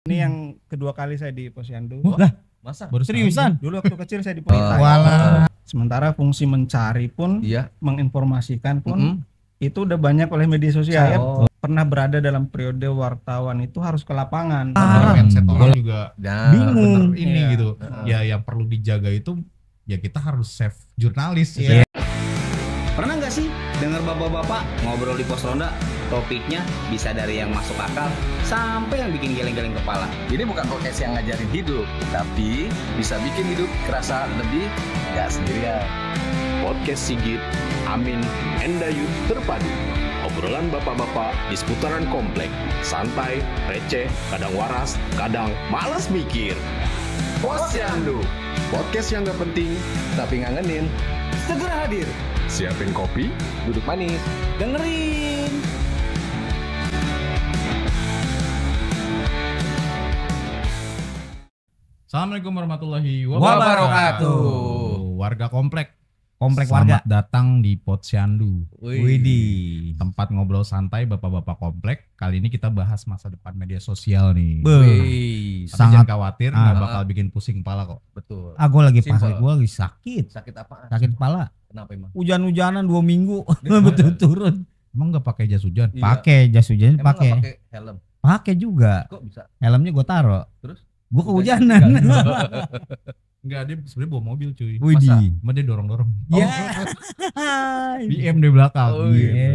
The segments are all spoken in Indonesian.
Ini yang kedua kali saya di Posyandu. Lah, masa? baru seriusan? Dulu waktu kecil saya di Polita. Walah. Sementara fungsi mencari pun, menginformasikan pun, itu udah banyak oleh media sosial. Saya pernah berada dalam periode wartawan itu harus ke lapangan. Mindset orang juga bingung bener ini gitu. Ya yang perlu dijaga itu ya kita harus save jurnalis. Pernah nggak sih dengar bapak-bapak ngobrol di pos ronda? Topiknya bisa dari yang masuk akal sampai yang bikin geleng-geleng kepala. Ini bukan podcast yang ngajarin hidup, tapi bisa bikin hidup kerasa lebih gak sendirian. Podcast Sigit, Amin, Endayu terpadu. Obrolan bapak-bapak di seputaran komplek. Santai, receh, kadang waras, kadang malas mikir. Posyandu, podcast yang gak penting tapi ngangenin. Segera hadir. Siapin kopi, Duduk manis. Dengerin. Assalamualaikum warahmatullahi Wabarakatuh. Warga komplek Selamat warga datang di Posyandu. Widih. Tempat ngobrol santai bapak-bapak komplek. Kali ini kita bahas masa depan media sosial nih. Tapi Sangat jangan khawatir, nggak bakal bikin pusing kepala kok. Betul. aku lagi Simple. pas gue lagi sakit Sakit apa? kepala. Kenapa emang? Hujan-hujanan 2 minggu betul turun. Emang nggak pakai jas hujan? Iya. Pakai jas hujan, Emang nggak pakai. pakai helm? Pakai juga. Kok bisa? Helmnya gue taro. Terus? Gue kehujanan. Enggak, dia sebenarnya bawa mobil cuy. Widih. Cuma dia dorong-dorong. Ya. BM di belakang. Oh, Gitu. iya.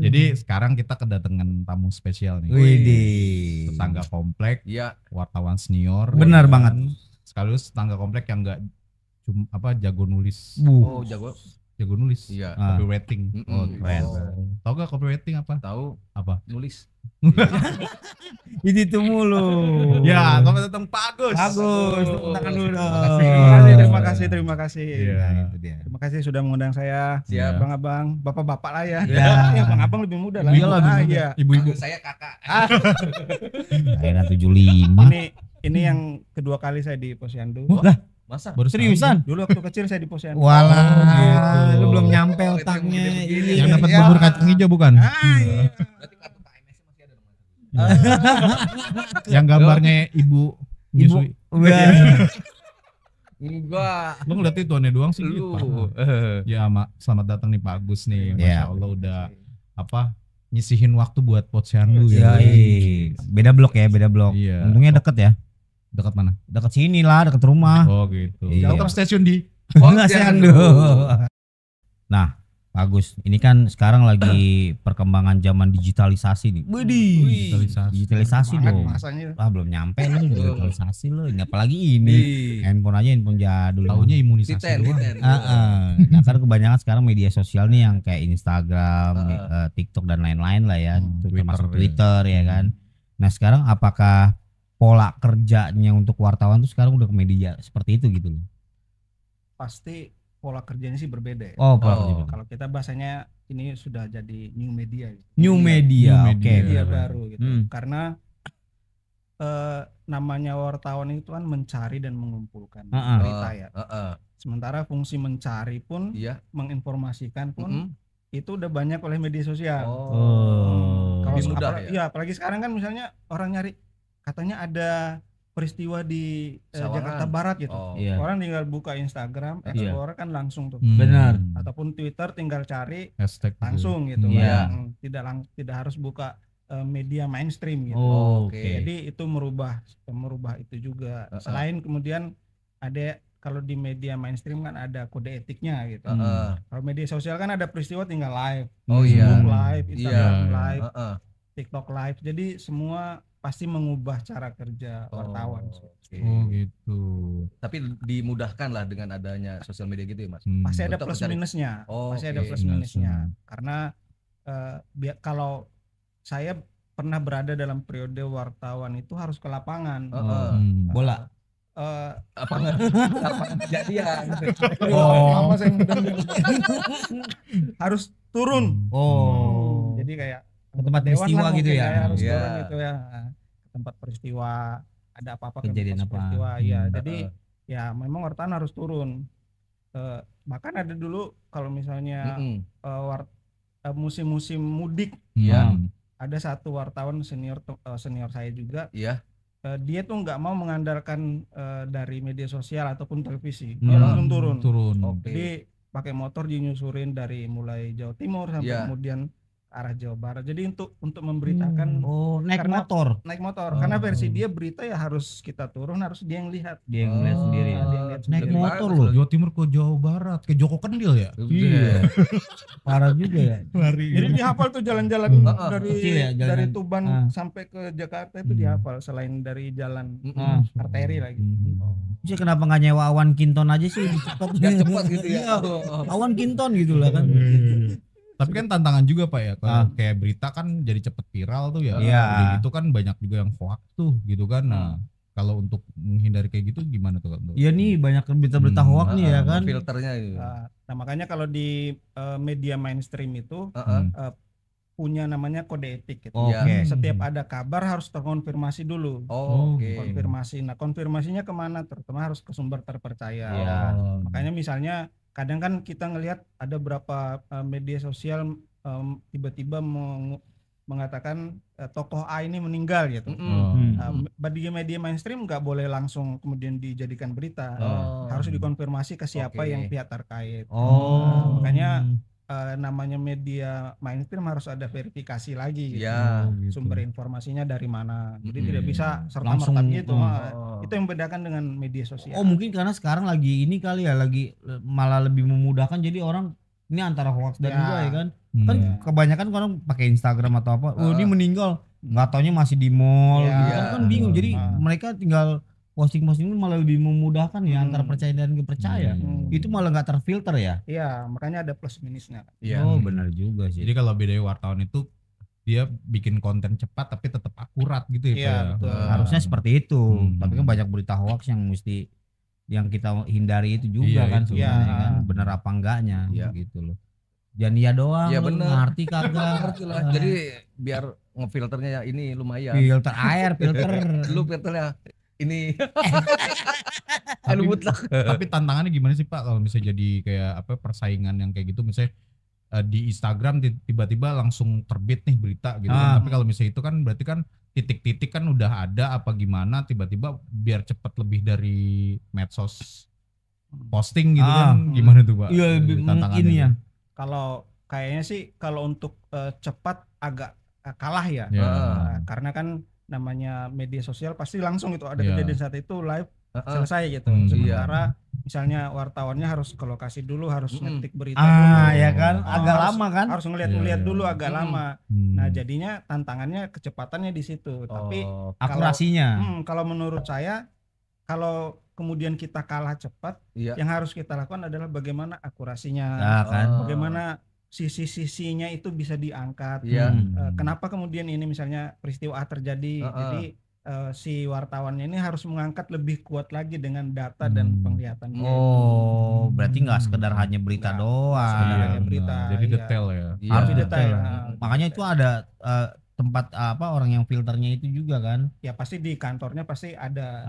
Jadi sekarang kita kedatangan tamu spesial nih. Widih. Tetangga komplek, Iya. wartawan senior. Benar dan banget. Sekaligus tetangga komplek yang enggak jago nulis. Oh, jago. Jago nulis. Iya. Copywriting. Mm-mm. Oh, keren. Tahu gak copywriting apa? Tahu Apa? nulis. Itu mulu. Ya, selamat datang Pak Agus. Bagus. Tepuk tangan dulu dong. Terima kasih. Iya. Nah, itu dia. Terima kasih sudah mengundang saya. Siap. Abang-abang, bapak-bapak lah ya. Ya. Ya, abang-abang lebih muda lah. Iyalah, lebih muda. Iya. Ibu-ibu. Saya kakak. Daerah 75. Ini yang kedua kali saya di Posyandu. Lah, Masa? Baru seriusan? Dulu waktu kecil saya di Posyandu. Walah, gitu. lu belum nyampe Oh, otaknya. itu yang Iya. begini. Yang dapat Ya. bubur kacang hijau bukan? Berarti kartu KMS masih ada dong. Yang gambarnya ibu menyusui. Wah. Enggak. Lo ngeliat itu aneh doang sih Lu. gitu. Ya selamat datang nih Pak Agus nih. Masya Ya. Allah udah nyisihin waktu buat Posyandu Ya, ya. beda blok ya, beda blok. Iya. Untungnya deket ya. Dekat mana? Deket sini lah, deket rumah. Oh gitu. Iya. Tetap stasiun di. Posyandu. Nah, bagus. Ini kan sekarang lagi perkembangan zaman digitalisasi nih. Widih. Digitalisasi Semangat dong. masanya. Ah, belum nyampe lu digitalisasi lu. Apalagi ini. Handphone aja handphone jadul. Taunya imunisasi Titen, doang. titen. Nah kan kebanyakan sekarang media sosial nih yang kayak Instagram, TikTok dan lain-lain lah ya, termasuk Twitter ya kan. Nah sekarang apakah pola kerjanya untuk wartawan tuh sekarang udah ke media seperti itu gitu loh? Pasti pola kerjanya sih berbeda ya. Oh pola kerja. Kalau kita bahasanya ini sudah jadi new media. Gitu. New media, New oke. media. Media baru gitu. Hmm. Karena namanya wartawan itu kan mencari dan mengumpulkan Heeh. berita ya. Heeh. Sementara fungsi mencari pun, Iya. menginformasikan pun, Mm-mm. itu udah banyak oleh media sosial. Oh. Kalau Lebih mudah ya? apalagi sekarang kan misalnya orang nyari katanya ada peristiwa di Sawangan. Jakarta Barat gitu. Oh. Iya. Orang tinggal buka Instagram, Iya. Explorer kan langsung tuh. Benar. Ataupun Twitter tinggal cari Hashtag gitu. langsung gitu. Iya. Tidak harus buka media mainstream gitu. Oh, Oke. oke. Jadi itu merubah itu juga. Selain kemudian ada kalau di media mainstream kan ada kode etiknya gitu. Heeh. Kalau media sosial kan ada peristiwa tinggal live. Oh iya. Facebook live, Instagram Iya. live, Heeh. TikTok live. Jadi semua pasti mengubah cara kerja wartawan. Oke. Oh gitu. Tapi dimudahkan lah dengan adanya sosial media gitu ya Mas. Pasti ada Untuk plus mencari- minusnya. Oh, Pasti oke. ada plus minusnya. Karena kalau saya pernah berada dalam periode wartawan itu harus ke lapangan. Heeh. Bola. Apa kejadian? Lama saya ngundang. Harus turun. Oh. Jadi kayak Ke tempat dewan peristiwa lah gitu mungkin ya? harus Iya. turun gitu ya. Ke tempat peristiwa, ada apa-apa ke Kejadian tempat apa? peristiwa. Iya, Hmm. jadi ya memang wartawan harus turun. Bahkan ada dulu kalau misalnya Mm-mm. musim-musim mudik, Iya. ada satu wartawan senior saya juga, Iya. dia tuh nggak mau mengandalkan dari media sosial ataupun televisi, dia langsung turun. Jadi pakai motor dinyusurin dari mulai Jawa Timur sampai kemudian arah Jawa Barat. Jadi untuk memberitakan naik motor. Karena versi dia berita ya harus kita turun, harus dia yang lihat. Dia yang lihat sendiri. Naik motor loh, Jawa Timur ke Jawa Barat, ke Joko Kendil ya. Iya. Parah juga ya. Jadi dihafal tuh jalan-jalan dari Tuban sampai ke Jakarta itu dihafal, selain dari jalan arteri lagi. Jadi kenapa nggak nyewa Awan Kinton aja sih cepat gitu ya. Awan Kinton gitu lah kan. Tapi kan tantangan juga Pak ya, kalau kayak berita kan jadi cepet viral tuh ya. Jadi itu kan banyak juga yang hoax tuh gitu kan. Nah, kalau untuk menghindari kayak gitu gimana tuh? Iya nih banyak berita-berita hoax nih ya kan. Filternya itu. Nah, makanya kalau di media mainstream itu punya namanya kode etik gitu. Setiap ada kabar harus terkonfirmasi dulu. Konfirmasi. Nah, konfirmasinya kemana? Terutama harus ke sumber terpercaya. Makanya misalnya kadang kan kita ngelihat ada beberapa media sosial tiba-tiba mengatakan tokoh A ini meninggal gitu. Di media mainstream nggak boleh langsung kemudian dijadikan berita, harus dikonfirmasi ke siapa yang pihak terkait. Makanya namanya media mainstream harus ada verifikasi lagi gitu. Sumber informasinya dari mana. Jadi tidak bisa serta-merta gitu. Itu yang membedakan dengan media sosial. Mungkin karena sekarang lagi ini kali ya, lagi malah lebih memudahkan, jadi orang ini antara hoax dan enggak ya kan. Kan kebanyakan orang pakai Instagram atau apa, ini meninggal, nggak taunya masih di mall gitu kan bingung. Jadi mereka tinggal posting-posting itu malah lebih memudahkan ya antara percaya dan nggak percaya. Itu malah nggak terfilter ya. Iya, makanya ada plus minusnya. Benar juga sih. Jadi kalau bedanya wartawan itu dia bikin konten cepat tapi tetap akurat gitu ya. Betul. Harusnya seperti itu. Tapi kan banyak berita hoax yang kita hindari itu juga kan sebenarnya kan, benar apa enggaknya gitu loh. Jangan iya doang, ngerti kagak. Jadi biar ngefilternya ini lumayan. Filter air, Lu filternya ini tapi tantangannya gimana sih Pak kalau misalnya jadi kayak persaingan yang kayak gitu, misalnya di Instagram tiba-tiba langsung terbit nih berita gitu kan. Tapi kalau misalnya itu kan berarti kan titik-titik kan udah ada apa gimana, tiba-tiba biar cepat lebih dari medsos posting gitu kan, gimana tuh Pak? Iya, mungkin ya. Kalau kayaknya sih kalau untuk cepat agak kalah ya. Karena kan namanya media sosial pasti langsung itu ada kejadian saat itu live selesai gitu. Sementara misalnya wartawannya harus ke lokasi dulu, harus ngetik berita dulu. Ya kan, agak lama kan. Harus ngeliat dulu agak lama. Nah, jadinya tantangannya kecepatannya di situ. Tapi akurasinya. Kalau menurut saya, kalau kemudian kita kalah cepat, yang harus kita lakukan adalah bagaimana akurasinya, bagaimana sisi-sisinya itu bisa diangkat. Kenapa kemudian ini misalnya peristiwa A terjadi, jadi si wartawannya ini harus mengangkat lebih kuat lagi dengan data dan penglihatannya. Berarti nggak sekedar hanya berita doang. Jadi detail ya. Harus detail. Makanya itu ada tempat orang yang filternya itu juga kan. Ya pasti di kantornya pasti ada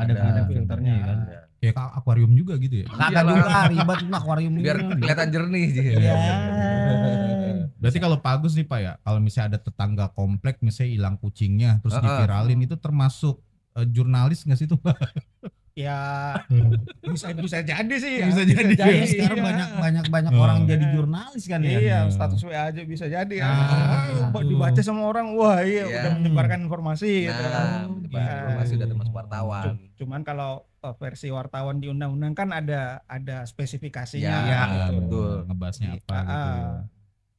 filternya kan. Kayak akuarium juga gitu ya. Kagak juga ribet akuarium biar kelihatan jernih sih. Berarti kalau Pak Agus nih Pak ya, kalau misalnya ada tetangga komplek misalnya hilang kucingnya terus diviralin, itu termasuk jurnalis nggak sih tuh Pak? Ya bisa jadi sih. Bisa jadi. Sekarang banyak orang jadi jurnalis kan ya. Iya, status WA aja bisa jadi. Dibaca sama orang, wah udah menyebarkan informasi gitu. Informasi udah termasuk wartawan. Cuman kalau versi wartawan di undang-undang kan ada spesifikasinya. Betul. Ngebahasnya apa gitu.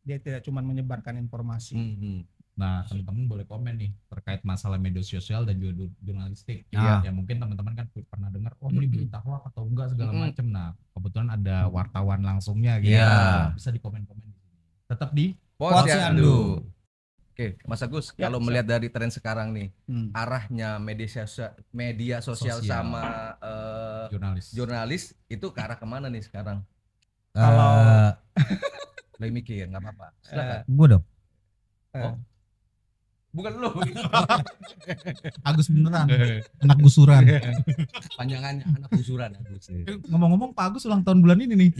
Dia tidak cuma menyebarkan informasi. Nah, teman-teman boleh komen nih terkait masalah media sosial dan juga jurnalistik. Ya mungkin teman-teman kan pernah dengar, ini berita hoax atau enggak segala macam. Nah, kebetulan ada wartawan langsungnya gitu. Bisa di komen-komen di sini. Tetap di Posyandu. Oke, Mas Agus, kalau melihat dari tren sekarang nih, arahnya media sosial sama jurnalis itu ke arah kemana nih sekarang? Kalau lagi mikir, nggak apa-apa. Silakan. Gue dong. Bukan lu. Agus beneran. Anak gusuran. Panjangannya anak gusuran Agus. Ngomong-ngomong Pak Agus ulang tahun bulan ini nih.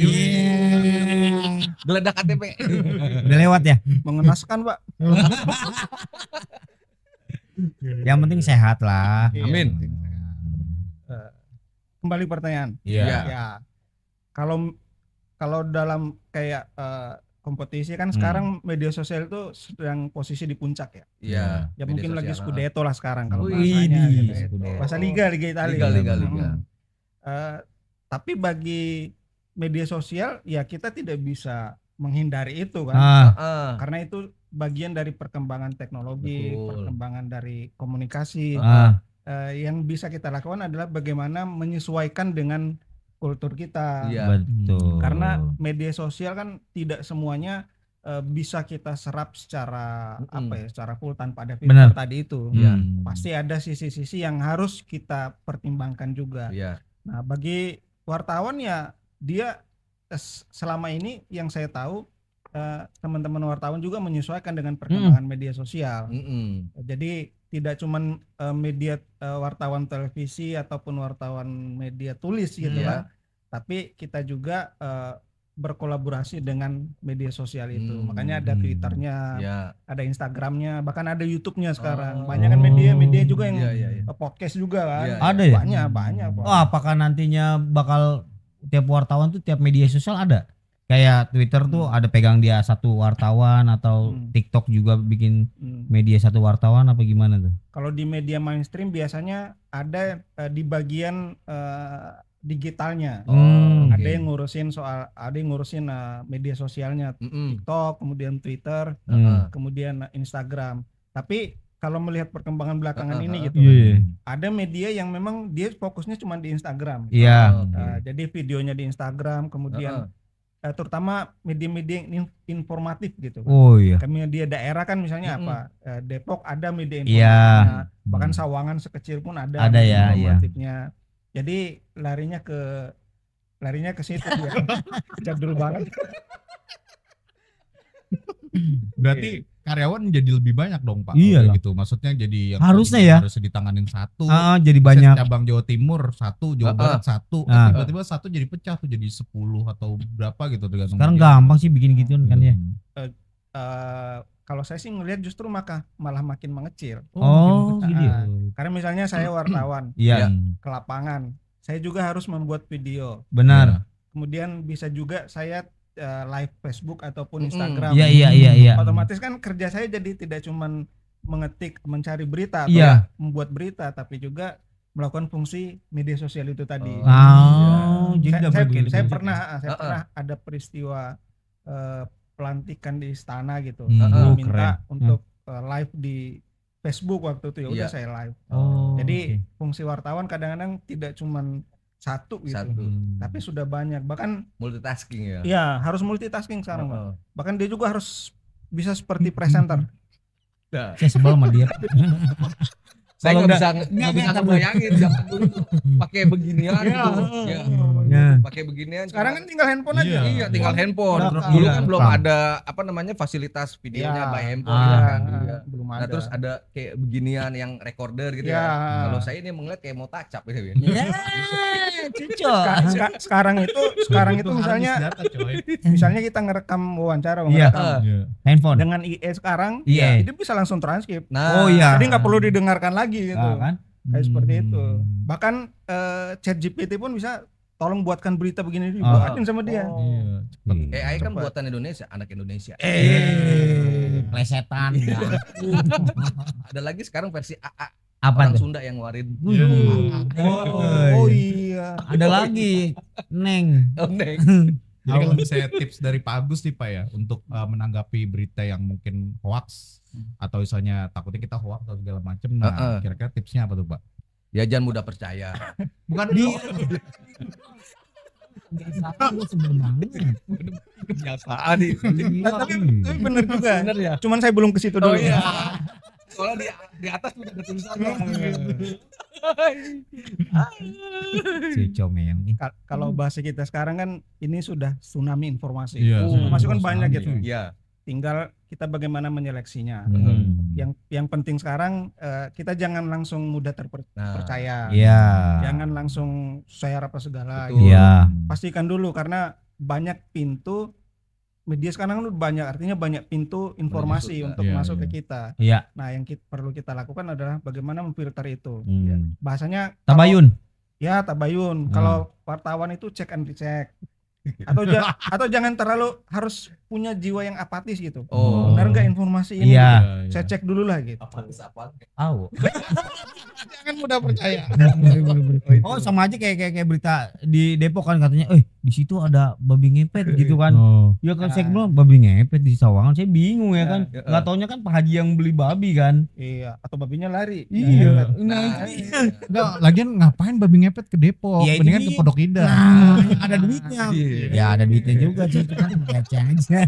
Geledak KTP. Udah lewat ya? Mengenaskan Pak. Yang penting sehat lah. Amin. Kembali pertanyaan. Iya. Ya. Kalau dalam kayak kompetisi kan sekarang media sosial itu sedang posisi di puncak ya. Iya. Ya mungkin lagi Scudetto lah sekarang kalau Wih, bahasanya gitu. Scudetto. Bahasa Liga Italia. Liga. Tapi bagi media sosial ya kita tidak bisa menghindari itu kan. Karena itu bagian dari perkembangan teknologi, perkembangan dari komunikasi. Yang bisa kita lakukan adalah bagaimana menyesuaikan dengan kultur kita. Betul. Karena media sosial kan tidak semuanya bisa kita serap secara secara full tanpa ada filter tadi itu. Pasti ada sisi-sisi yang harus kita pertimbangkan juga. Nah, bagi wartawan ya dia selama ini yang saya tahu teman-teman wartawan juga menyesuaikan dengan perkembangan media sosial. Jadi tidak cuman media wartawan televisi ataupun wartawan media tulis gitu ya, tapi kita juga berkolaborasi dengan media sosial itu. Makanya ada Twitternya, ada Instagramnya, bahkan ada YouTube-nya sekarang. Banyak kan media juga yang podcast juga kan. Ada ya? Banyak. Apakah nantinya bakal tiap wartawan tuh tiap media sosial ada? Kayak Twitter tuh ada pegang dia satu wartawan atau TikTok juga bikin media satu wartawan apa gimana tuh? Kalau di media mainstream biasanya ada di bagian digitalnya. Ada yang ngurusin media sosialnya, TikTok, kemudian Twitter, kemudian Instagram. Tapi kalau melihat perkembangan belakangan ini gitu, ada media yang memang dia fokusnya cuma di Instagram. Jadi videonya di Instagram, kemudian terutama media-media informatif gitu. Media daerah kan misalnya Depok ada media informatifnya, bahkan Sawangan sekecil pun ada media informatifnya. Jadi larinya ke situ ya. Jadul banget. Berarti karyawan jadi lebih banyak dong Pak. Iya gitu. Maksudnya jadi yang harusnya ya harus ditanganin satu. Jadi banyak. Cabang Jawa Timur satu, Jawa Barat satu. Tiba-tiba satu jadi pecah tuh jadi 10 atau berapa gitu tergantung. Sekarang gampang sih bikin gituan kan ya. Kalau saya sih ngelihat justru malah makin mengecil. Gitu. Karena misalnya saya wartawan ke lapangan, saya juga harus membuat video. Benar. Kemudian bisa juga saya live Facebook ataupun Instagram. Iya. Otomatis kan kerja saya jadi tidak cuman mencari berita atau membuat berita, tapi juga melakukan fungsi media sosial itu tadi. Saya pernah ada peristiwa pelantikan di istana gitu, minta untuk live di Facebook waktu itu, ya udah saya live. Jadi fungsi wartawan kadang-kadang tidak cuman satu gitu, tapi sudah banyak, bahkan multitasking ya. Iya, harus multitasking sekarang. Bahkan dia juga harus bisa seperti presenter. Saya sebel sama dia. Saya nggak bisa ngebayangin zaman dulu tuh pakai beginian pakai beginian. Sekarang kan tinggal handphone aja. Iya, tinggal handphone. Dulu kan belum ada fasilitas videonya by handphone gitu kan. Belum ada. Nah, terus ada kayak beginian yang recorder gitu ya. Kalau saya ini melihat kayak mau tacap ya. Sekarang itu misalnya kita ngerekam wawancara handphone dengan IE sekarang, itu bisa langsung transkrip. Jadi nggak perlu didengarkan lagi gitu. Kayak seperti itu. Bahkan ChatGPT pun bisa tolong buatkan berita begini dibuatin sama dia. AI kan buatan Indonesia, anak Indonesia. Plesetan. Ada lagi sekarang versi AA. Apa orang Sunda yang ngeluarin. Iya. Ada lagi Neng. Jadi kalau misalnya tips dari Pak Agus nih Pak ya untuk menanggapi berita yang mungkin hoax atau misalnya takutnya kita hoax atau segala macam, nah kira-kira tipsnya apa tuh Pak? Ya jangan mudah percaya. Bukan dia. Kebiasaan itu. Tapi benar juga. Benar ya. Cuman saya belum ke situ dulu. Soalnya di atas udah ada tulisannya. Kalau bahasa kita sekarang kan ini sudah tsunami informasi. Informasi kan banyak gitu. Iya. Tinggal kita bagaimana menyeleksinya. Yang penting sekarang kita jangan langsung mudah terpercaya. Jangan langsung share apa segala. Pastikan dulu karena banyak pintu media sekarang kan banyak, artinya banyak pintu informasi untuk masuk ke kita. Iya. Nah, yang perlu kita lakukan adalah bagaimana memfilter itu. Bahasanya tabayun. Tabayun. Kalau wartawan itu cek and recheck. Atau jangan terlalu harus punya jiwa yang apatis gitu. Benar nggak informasi ini? Gitu. Saya cek dulu lah gitu. Apatis apa? Jangan mudah percaya. Sama aja kayak berita di Depok kan katanya, di situ ada babi ngepet gitu kan. Ya kan saya bilang babi ngepet di Sawangan, saya bingung ya kan. Nggak taunya kan Pak Haji yang beli babi kan. Iya, atau babinya lari. Iya. Enggak, lagian ngapain babi ngepet ke Depok? Mendingan ke Pondok Indah. Ada duitnya. Ya ada duitnya juga sih, itu kan receh aja.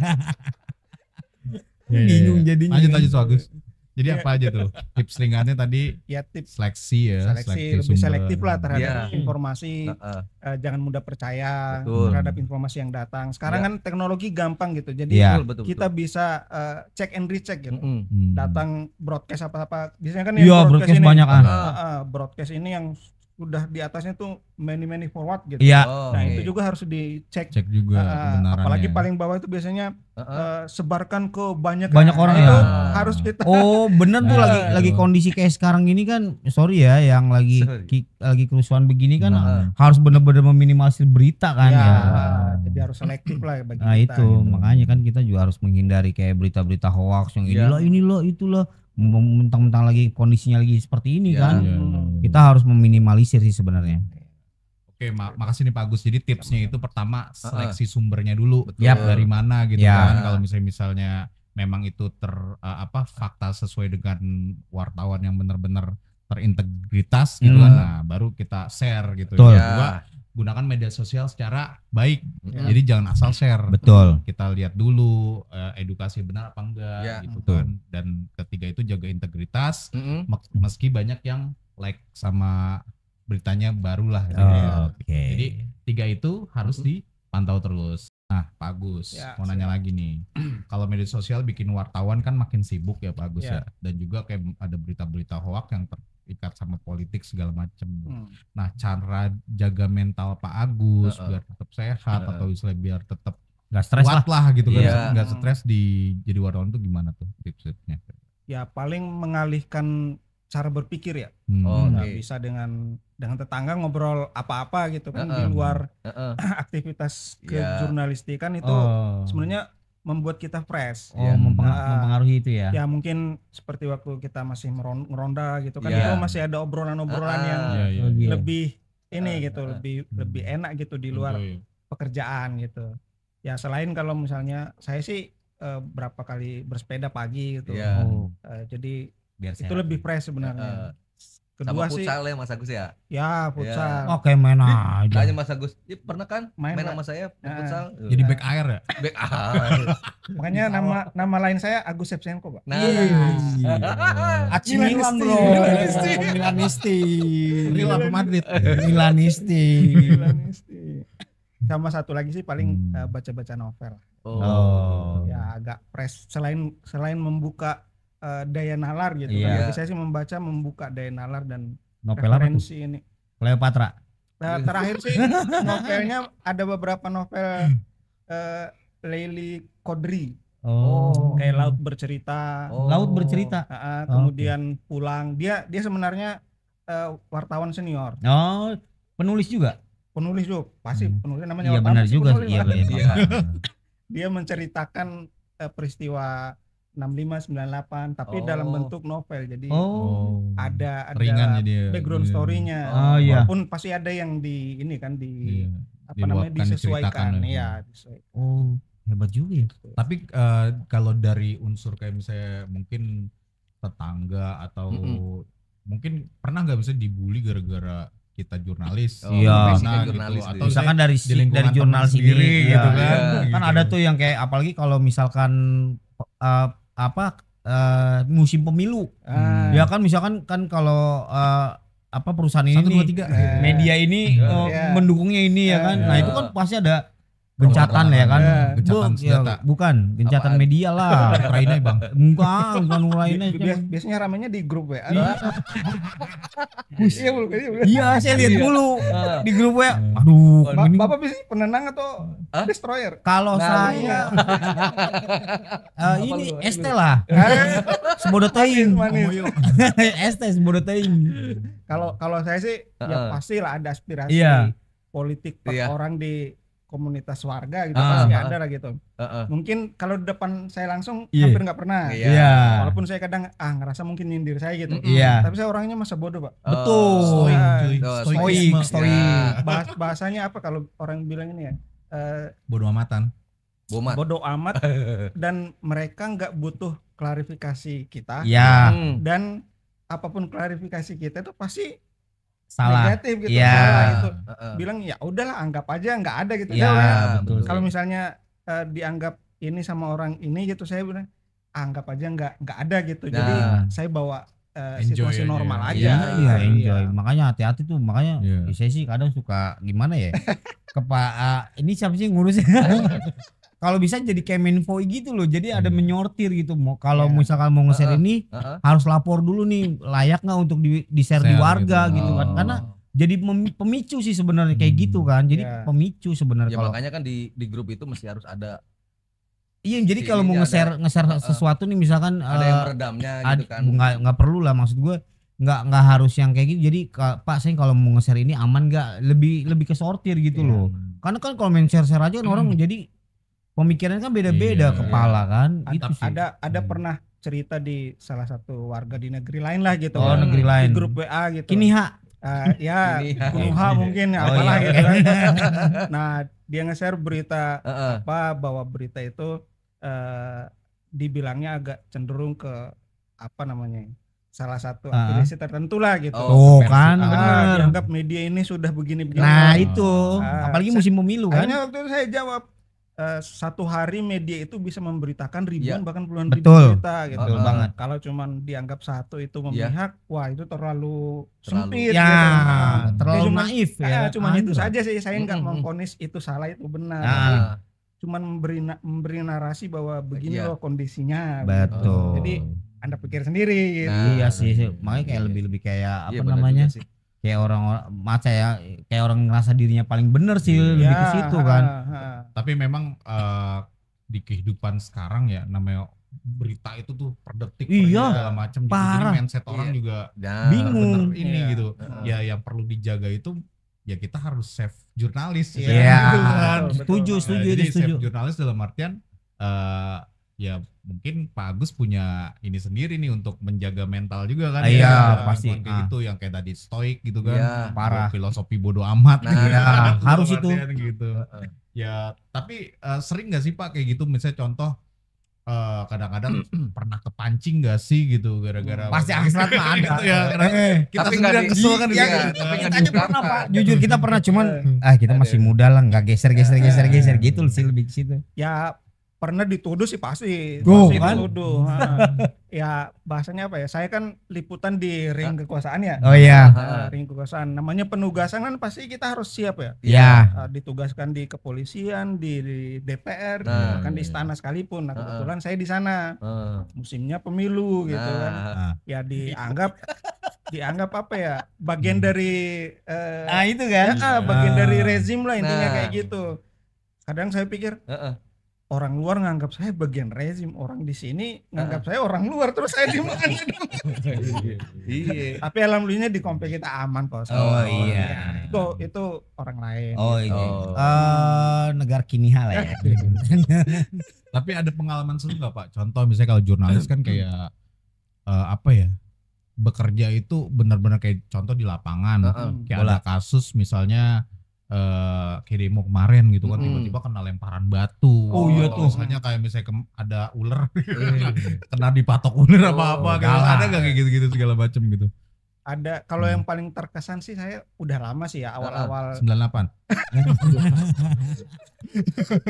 Bingung jadinya. Lanjut Agus. Jadi apa aja tuh tips ringannya tadi? Ya tips seleksi lebih selektif lah terhadap informasi. Jangan mudah percaya terhadap informasi yang datang. Sekarang kan teknologi gampang gitu. Jadi kita bisa check and recheck gitu. Datang broadcast apa-apa. Biasanya kan broadcast ini banyak broadcast ini yang udah di atasnya tuh many forward gitu. Nah, itu juga harus dicek. Cek juga kebenarannya. Apalagi paling bawah itu biasanya sebarkan ke banyak orang itu harus kita. Bener tuh lagi kondisi kayak sekarang ini kan, sorry ya, yang lagi kerusuhan begini kan harus bener-bener meminimalisir berita kan Jadi harus selektif lah bagi itu kita. Gitu. Makanya kan kita juga harus menghindari kayak berita-berita hoax yang inilah itulah. Mentang-mentang lagi kondisinya lagi seperti ini kan. Kita harus meminimalisir sih sebenarnya. Oke, makasih nih Pak Agus. Jadi tipsnya itu pertama seleksi sumbernya dulu. Dari mana gitu kan. Kalau misalnya memang itu fakta sesuai dengan wartawan yang benar-benar terintegritas gitu kan. Nah, baru kita share gitu. Kedua, gunakan media sosial secara baik. Jadi jangan asal share. Betul. Kita lihat dulu edukasi benar apa enggak gitu kan. Dan ketiga itu jaga integritas. Meski banyak yang like sama beritanya barulah. Jadi tiga itu harus dipantau terus. Nah, Pak Agus, mau nanya lagi nih. Kalau media sosial bikin wartawan kan makin sibuk ya Pak Agus ya. Dan juga kayak ada berita-berita hoax yang terikat sama politik segala macam. Nah, cara jaga mental Pak Agus biar tetap sehat atau istilah biar tetap nggak stres lah gitu kan, nggak stres di jadi wartawan itu gimana tuh tipsnya? Ya paling mengalihkan cara berpikir ya. Bisa dengan tetangga ngobrol apa-apa gitu kan di luar aktivitas kejurnalistikan itu sebenarnya membuat kita fresh. Mempengaruhi itu ya. Ya mungkin seperti waktu kita masih ngeronda gitu kan, itu masih ada obrolan-obrolan yang lebih lebih enak gitu di luar pekerjaan gitu. Ya selain kalau misalnya saya sih berapa kali bersepeda pagi gitu. Jadi biar itu lebih fresh sebenarnya. Kedua sama futsal ya Mas Agus ya? Ya futsal. Oke, main aja. Tanya Mas Agus, pernah kan main sama saya futsal? Jadi back air ya? Back air. Makanya nama lain saya Agus Shevchenko, Pak. Nah, AC Milan bro. Milanisti. Real apa Madrid? Milanisti. Sama satu lagi sih paling baca-baca novel. Ya agak fresh selain membuka daya nalar gitu. Bagi saya sih membuka daya nalar dan novel referensi ini. Cleopatra. Nah, terakhir sih novelnya ada beberapa novel Leili Kodri. Kayak Laut Bercerita. Laut Bercerita. Kemudian Pulang. Dia sebenarnya wartawan senior. Penulis juga. Penulis juga. Pasti penulis namanya. Iya benar juga. Dia menceritakan peristiwa 65-98 tapi dalam bentuk novel, jadi ada background story-nya. Walaupun pasti ada yang disesuaikan ya. Hebat juga ya. Tapi kalau dari unsur kayak misalnya mungkin tetangga atau mungkin pernah nggak bisa dibully gara-gara kita jurnalis? Jurnalis atau misalkan dari jurnalis sendiri gitu kan. Kan ada tuh yang kayak apalagi kalau misalkan musim pemilu. Ya kan misalkan kan kalau perusahaan ini 1, 2, 3 media ini mendukungnya ini ya kan. Nah, itu kan pasti ada Gencatan ya kan? Gencatan senjata. Bukan, gencatan media lah. Ukraina Bang. Bukan Ukraina. Biasanya ramenya di grup WA. Iya, saya lihat dulu di grup WA. Aduh, Bapak bisa penenang atau destroyer? Kalau saya ini ST lah. Sebodoh teuing. ST sebodoh teuing. Kalau saya sih ya pastilah ada aspirasi politik per orang di komunitas warga gitu pasti ada lah gitu. Mungkin kalau di depan saya langsung hampir nggak pernah. Walaupun saya kadang ngerasa mungkin nyindir saya gitu. Tapi saya orangnya masa bodoh, Pak. Betul. Stoik. Bahasanya apa kalau orang bilang ini ya? Bodoh amatan. Bodoh amat dan mereka nggak butuh klarifikasi kita. Dan apapun klarifikasi kita itu pasti salah, negatif gitu, salah gitu. Bilang ya udahlah anggap aja nggak ada gitu. Kalau misalnya dianggap ini sama orang ini gitu, saya bilang anggap aja nggak ada gitu. Jadi saya bawa situasi normal aja. Enjoy. Makanya hati-hati tuh, makanya saya sih kadang suka gimana ya? Ini siapa sih ngurusnya? Kalau bisa jadi Kemenfo gitu loh, jadi ada menyortir gitu. Kalau misalkan mau nge-share ini harus lapor dulu nih, layak nggak untuk di-share di warga gitu kan? Karena jadi pemicu sih sebenarnya kayak gitu kan. Jadi pemicu sebenarnya. Ya makanya kan di grup itu mesti harus ada. Iya, jadi kalau mau nge-share sesuatu nih misalkan ada yang meredamnya gitu kan. Nggak perlu lah, maksud gue nggak harus yang kayak gitu. Jadi Pak, saya kalau mau nge-share ini aman nggak? Lebih ke sortir gitu loh. Karena kan kalau main share-share aja kan orang jadi pemikiran kan beda-beda kepala kan. Ada pernah cerita di salah satu warga di negeri lain lah gitu. Negeri lain. Di grup WA gitu. Kiniha. Kunuha mungkin apalah gitu kan. Nah, dia nge-share berita bahwa berita itu dibilangnya agak cenderung ke apa namanya? Salah satu afiliasi tertentu lah gitu. Kan dianggap media ini sudah begini-begini. Nah, itu. Apalagi musim pemilu kan. Akhirnya waktu itu saya jawab satu hari media itu bisa memberitakan ribuan bahkan puluhan ribu berita gitu. Betul banget. Kalau cuman dianggap satu itu memihak, wah itu terlalu sempit gitu. Terlalu cuman, naif ya. Cuman itu saja sih, saya nggak memvonis itu salah itu benar. Cuman memberi narasi bahwa begini loh kondisinya. Betul. Jadi Anda pikir sendiri gitu. Iya sih, makanya kayak lebih kayak apa namanya? Kayak orang maca ya, kayak orang ngerasa dirinya paling bener sih, lebih ke situ kan. Tapi memang di kehidupan sekarang ya namanya berita itu tuh per detik segala macam gitu. Jadi mindset orang juga bingung ini gitu. Ya yang perlu dijaga itu ya kita harus save jurnalis. Setuju. Jadi save jurnalis dalam artian ya mungkin Pak Agus punya ini sendiri nih untuk menjaga mental juga kan. Pasti kayak gitu yang kayak tadi stoik gitu kan. Parah. Filosofi bodoh amat harus itu gitu. Ya tapi sering gak sih Pak kayak gitu, misalnya contoh kadang-kadang pernah kepancing gak sih gitu gara-gara pasti hasrat mah ada gitu ya. Kita tapi sendiri kesel kan gitu. Kita aja pernah Pak, jujur kita pernah, cuman kita masih muda lah, nggak geser gitu sih, lebih ke situ. Ya pernah dituduh sih pasti kan? Dituduh. Ya bahasanya apa ya, saya kan liputan di ring kekuasaan ya. Ring kekuasaan, namanya penugasan kan pasti kita harus siap ya. Ditugaskan di kepolisian, di DPR, bahkan di istana sekalipun. Nah kebetulan saya di sana, musimnya pemilu gitu kan. Ya dianggap apa ya, bagian dari itu kan, bagian dari rezim lah intinya kayak gitu. Kadang saya pikir orang luar nganggap saya bagian rezim, orang di sini nganggap saya orang luar, terus saya di mana dong? Tapi alhamdulillah di komplek kita aman Pak. Itu orang lain. Negara Kiniha lah ya. Tapi ada pengalaman seru nggak Pak? Contoh misalnya kalau jurnalis kan kayak apa ya? Bekerja itu benar-benar kayak contoh di lapangan. Kayak ada kasus misalnya kayak demo kemarin gitu kan, tiba-tiba kena lemparan batu. Misalnya kayak misalnya ada ular kena dipatok ular apa-apa gitu. Ada gak kayak gitu-gitu segala macam gitu? Ada. Kalau yang paling terkesan sih saya udah lama sih ya, awal-awal 98.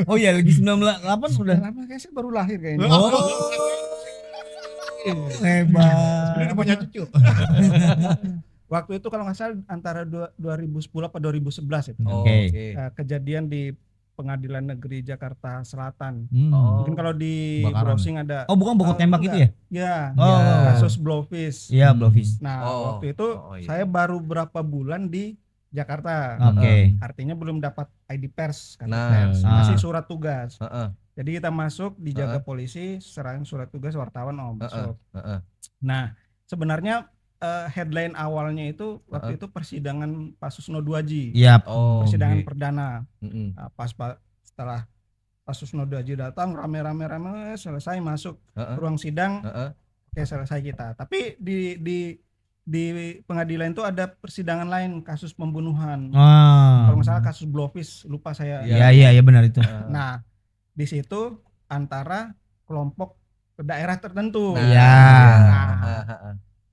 Lagi 98 udah lama, kayak saya baru lahir kayaknya. Hebat. Udah punya cucu. Waktu itu kalau nggak salah antara 2010 apa 2011 itu. Oke. Kejadian di Pengadilan Negeri Jakarta Selatan. Oh. Mungkin kalau di Kebakaran. browsing ada. Oh, bukan baku tembak itu ya? Ya. Kasus Blowfish. Iya, Blowfish. Nah, waktu itu saya baru berapa bulan di Jakarta. Artinya belum dapat ID pers kan. Masih surat tugas. Jadi kita masuk, dijaga polisi, serahin surat tugas wartawan masuk. Nah, sebenarnya headline awalnya itu waktu itu persidangan Pak Susno Duaji. Persidangan perdana. Pas setelah Pak Susno Duaji datang rame-rame selesai masuk ruang sidang. Oke, selesai kita. Tapi di pengadilan itu ada persidangan lain, kasus pembunuhan. Kalau nggak salah kasus Blowfish, lupa saya. Iya benar itu. Nah, di situ antara kelompok daerah tertentu.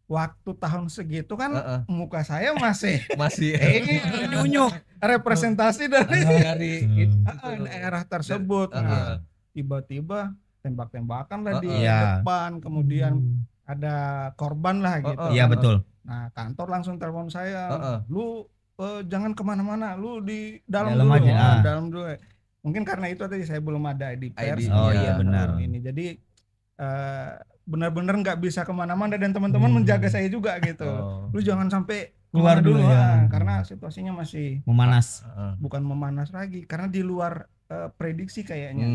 Waktu tahun segitu kan muka saya masih unyuk representasi dari daerah tersebut. Nah, tiba-tiba tembak-tembakan lah di depan, kemudian ada korban lah gitu. Iya betul. Nah, kantor langsung telepon saya, lu jangan kemana-mana, lu di dalam dulu. Dalam dulu. Mungkin karena itu tadi saya belum ada ID pers. Iya benar. Ini jadi benar-benar nggak bisa kemana-mana dan teman-teman menjaga saya juga gitu. Lu jangan sampai keluar dulu karena situasinya masih memanas. Bukan memanas lagi karena di luar prediksi kayaknya.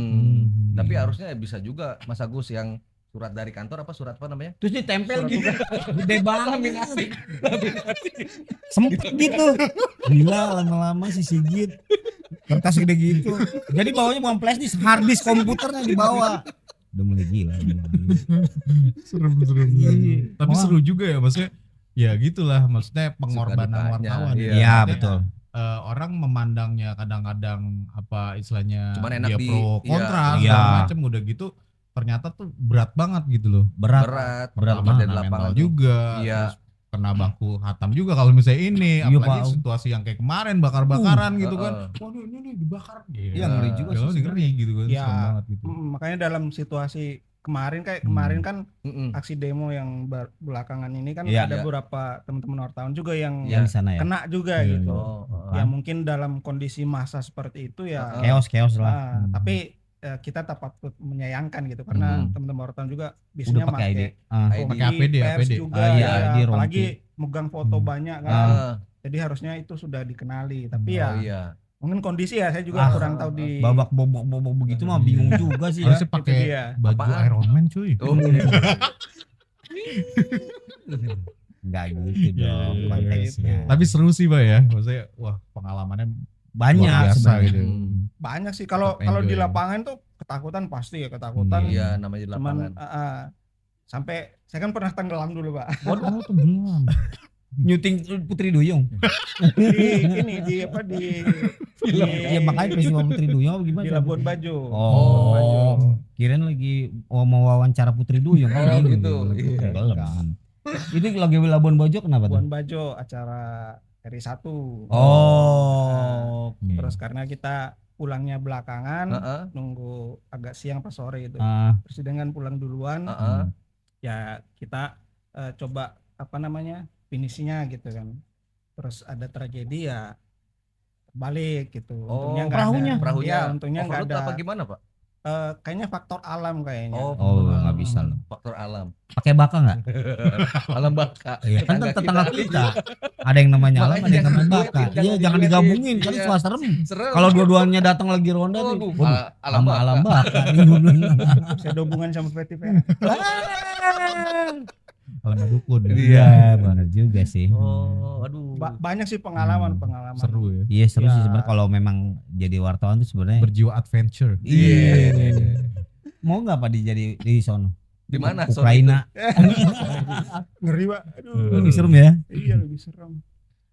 Tapi harusnya bisa juga Mas Agus yang surat dari kantor surat apa namanya? Terus ditempel gitu. Gede banget. Sempet gitu. Gila lama-lama si Sigit. Kertas gede gitu. Jadi bawanya bukan flash disk, hard disk komputernya dibawa. Udah mulai gila. Serem. Tapi seru juga ya, maksudnya ya gitulah, maksudnya pengorbanan wartawan. Iya betul. Orang memandangnya kadang-kadang apa istilahnya cuman enak dia pro kontra segala macam udah gitu, ternyata tuh berat banget gitu loh. Berat banget di lapangan juga. Terus kena baku hatam juga kalau misalnya ini, apalagi situasi yang kayak kemarin bakar-bakaran gitu kan. Waduh ini dibakar. Iya ngeri juga sih. Ngeri gitu kan. Ya, banget gitu. Makanya dalam situasi kemarin kan aksi demo yang belakangan ini kan ada beberapa teman-teman wartawan juga yang sana, kena juga gitu. Ya mungkin dalam kondisi masa seperti itu ya chaos lah. Tapi kita patut menyayangkan gitu karena teman-teman wartawan juga biasanya pakai APD juga apalagi megang foto banyak kan. Jadi harusnya itu sudah dikenali tapi mungkin kondisi saya juga kurang tahu di babak bobok begitu mah bingung juga sih. Harusnya pakai baju Iron Man cuy. Enggak gitu dong konteksnya. Tapi seru sih Pak ya, maksudnya wah pengalamannya banyak gitu. Banyak sih kalau di lapangan tuh ketakutan pasti ketakutan. Iya namanya di lapangan. Sampai saya kan pernah tenggelam dulu Pak. Waduh tenggelam. Nyuting Putri Duyung. Iya makanya peristiwa Putri Duyung gimana? Di Labuan Bajo. Kirain lagi mau wawancara Putri Duyung gitu. Kan. Itu lagi Labuan Bajo kenapa tuh? Labuan Bajo acara RI1. Terus karena kita pulangnya belakangan, nunggu agak siang pas sore itu. Persidangan pulang duluan. Ya kita coba finishnya gitu kan. Terus ada tragedi ya balik gitu. Untungnya perahunya. Ya, untungnya enggak ada. Apa gimana, Pak? Kayaknya faktor alam kayaknya. Nggak bisa loh. Faktor alam. Pakai baka nggak? Alam baka. Iya kan tetangga kita. Ada yang namanya alam, ada yang namanya baka. Iya jangan digabungin kan suara serem. Kalau dua-duanya datang lagi ronda tuh. Alam baka. Saya ada hubungan sama Fetty Vera. Alam dukun. Iya benar juga sih. Aduh. Banyak sih pengalaman. Seru ya. Iya seru sih sebenarnya kalau memang jadi wartawan tuh sebenarnya berjiwa adventure. Iya. Mau nggak Pak di sono? Di mana? Ukraina. Ngeri Pak. Aduh. Lebih serem ya? Iya lebih serem.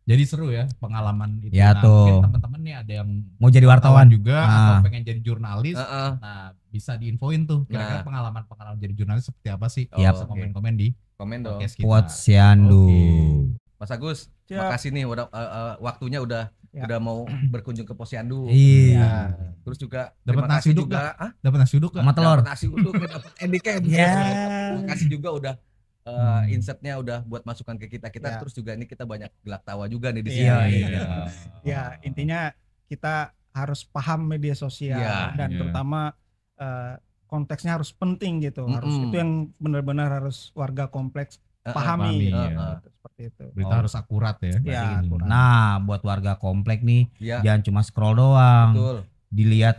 Jadi seru ya pengalaman itu. Ya tuh. Mungkin teman-teman nih ada yang mau jadi wartawan juga atau pengen jadi jurnalis. Nah bisa diinfoin tuh kira-kira pengalaman jadi jurnalis seperti apa sih? Bisa komen-komen di komen dong. Posyandu. Mas Agus, makasih nih udah waktunya udah mau berkunjung ke Posyandu. Iya. Terus juga dapat nasi uduk juga. Dapat nasi uduk sama telur. Dapat nasi uduk, dapat handicap. Makasih juga udah insertnya udah buat masukan ke kita. Terus juga ini kita banyak gelak tawa juga nih di sini. Ya, intinya kita harus paham media sosial dan terutama konteksnya harus penting gitu. Harus itu yang benar-benar harus warga kompleks pahami gitu. Seperti itu. Berita harus akurat ya. Akurat. Nah, buat warga komplek nih jangan cuma scroll doang. Betul. Dilihat,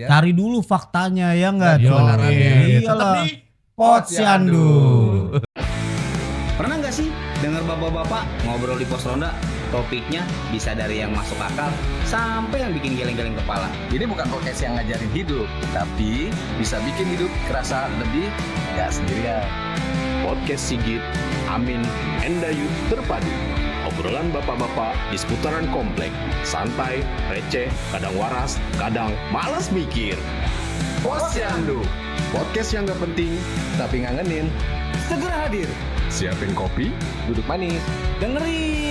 cari dulu faktanya ya enggak? Iyalah. Posyandu. Pernah nggak sih dengar bapak-bapak ngobrol di pos ronda? Topiknya bisa dari yang masuk akal sampai yang bikin geleng-geleng kepala. Ini bukan podcast yang ngajarin hidup, tapi bisa bikin hidup kerasa lebih gak sendirian. Podcast Sigit, Amin, Endayu terpadu. Obrolan bapak-bapak di seputaran komplek. Santai, receh, kadang waras, kadang malas mikir. Posyandu, Podcast yang gak penting, tapi ngangenin. Segera hadir. siapin kopi, Duduk manis, Dengerin.